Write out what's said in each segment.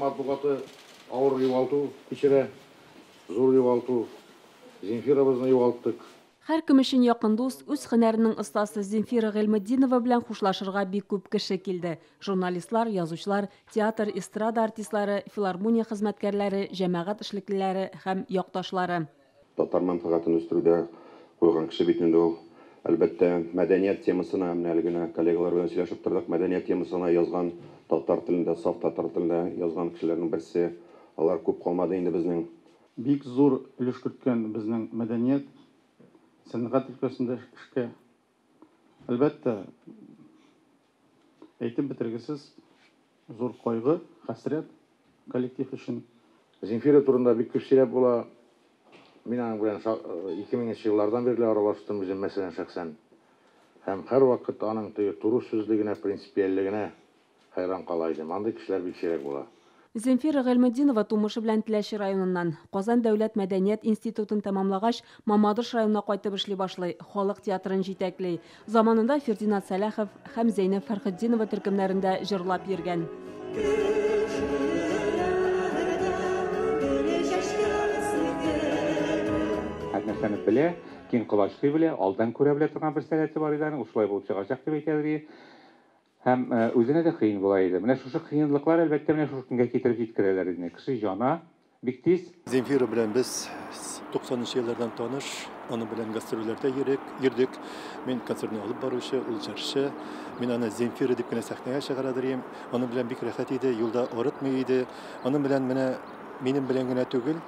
матбугаты авыр югалту кичерә, зур югалту. Земфирабызны югалттык. Һәр кем өчен якын дус, үз һөнәренең остасы Земфира Гыйльметдинова белән хушлашырга бик күп кеше килде. Журналистлар, язучылар, театр, эстрада артистлары, филармония хезмәткәрләре, җәмәгать эшлеклеләре һәм якташлары. Татар мәнфәгатен үстерүдә куйган кеше бит инде ул. Әлбәттә, мәдәният темасына әлегенә коллегалар белән сөйләшеп тордык. Мәдәният темасына язган, татар телендә, саф татар телендә язган кешеләрнең берсе. Алар күп калмады инде безнең. Бик зур өлеш керткән безнең мәдәният сәнгать өлкәсендә эшкә. Әлбәттә, әйтеп бетергесез зур кайгы, хәсрәт коллектив өчен. Земфира турында бик күп сөйләп була. Мин аның белән 2000 еллардан бирле аралаштым үзем мәсәлән шәхсән. Һәм һәр вакыт аның туры сүзлегенә, принципиальлегенә хайран кала идем. Андый кешеләр бик сирәк була. Земфира Гыйльметдинова тумышы белән Теләче районыннан. Казан дәүләт мәдәният институтын тәмамлагач, Мамадыш районына кайтып эшли башлый, халык театрын җитәкли. Заманында Фердинанд Сәләхов һәм Зәйнәп Фәрхетдинова төркемнәрендә җырлап йөргән. Нәрсәне белә, киң колачлый белә, алдан күрә белә торган бер сәләте бар иде, ушулай булып чыгачак дип әйтәләр. Һәм үзенә дә кыен була иде. Менә шушы кыенлыклар әлбәттә менә шушы көнгә китереп җиткерәләр иде. Кеше җана бик тиз. Земфира белән без 90 еллардан таныш, аның белән гастрольләрдә йөрдек. Мин концертны алып баручы, ул җырчы. Мин аны Земфира дип кенә сәхнәгә чыгарадыр идем. Аның белән бик рәхәт иде, юлда арытмый иде. Аның белән менә минем белән генә түгел,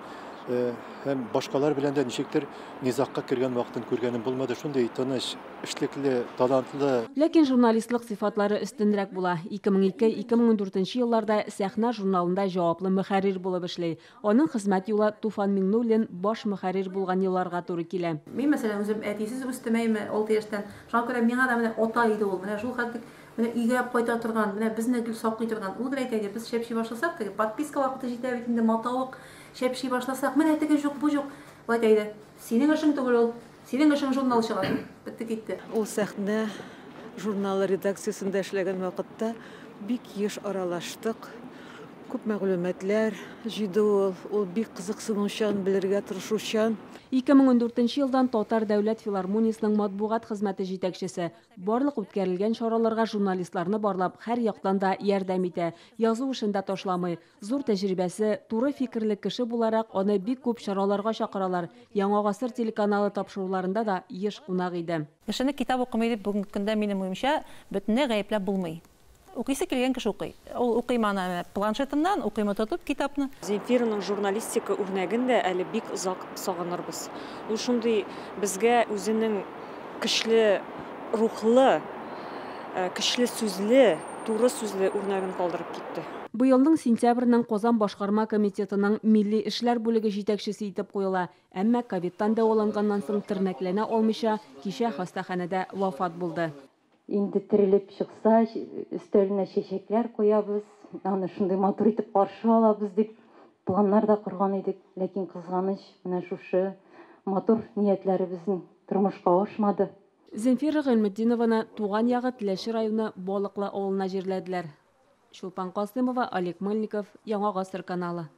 һәм башкалар белән дә ничектер низакка кергән вакытын күргәнем булмады. Шундый тыныч, эшлекле, талантлы. Ләкин журналистлык сыйфатлары өстенрәк була. 2002-2014 елларда Сәхнә журналында җаваплы мөхәррир булып эшли. Аның хезмәт юлы Туфан Миңнуллин баш мөхәррир булган елларга туры килә. Мин мәсәлән үзем әтисез үстемәйме 6 яшьтән. Шуңа күрә миңа да менә ата иде ул. Менә шул хәтлек менә өйгә кайта торган, менә безне гел саклый торган. Ул әйтәгә без шәпши башласак, теге подписка вакыты җитә бит инде матавык. Шәпши башласак, менә теге юк, бу юк. Ул әйтә, синең эшең түгел ул. Синең эшең журнал чыгар. Битте китте. Ул Сәхнә журналы редакциясендә эшләгән вакытта бик еш аралаштык. Күп мәгълүматлар җыйды ул бик кызыксынучан, белергә тырышучан. 2014 елдан Татар дәүләт филармониясының матбугат хезмәте җитәкчесе. Барлык үткәрелгән чараларга журналистларны барлап, һәр яктан да ярдәм итә. Язу эшендә ташламый. Зур тәҗрибәсе, туры фикерле кеше буларак, аны бик күп чараларга чакыралар. Яңа гасыр телеканалы тапшыруларында да еш кунак иде. Кешене китап укымый дип бүгенге көндә минем уемча бөтенләй гаепләп булмый. Укыйсы килгән кеше укый. Ул укый мана планшетыннан, укыймы тотып китапны. Земфираның журналистика үрнәген дә әле бик озак сагынырбыз. Ул шундый безгә үзенең көчле рухлы, көчле сүзле, туры сүзле үрнәген калдырып китте. Быелның сентябрьнең Казан башкарма комитетының милли эшләр бүлеге җитәкчесе итеп куела. Әмма ковидтан дәваланганнан соң тернәкләнә алмыйча кичә хастаханәдә вафат булды. Инде терелеп чыкса, өстәленә чәчәкләр куябыз, аны шундый матур итеп каршы алабыз дип планнар да корган идек. Ләкин кызганыч, менә шушы матур ниятләребезнең тормышка ашмады. Земфира Гыйльметдинованы туган ягы Теләче районы Балыклы авылына җирләделәр. Чулпан Касымова, Олег Мельников, Яңа гасыр каналы.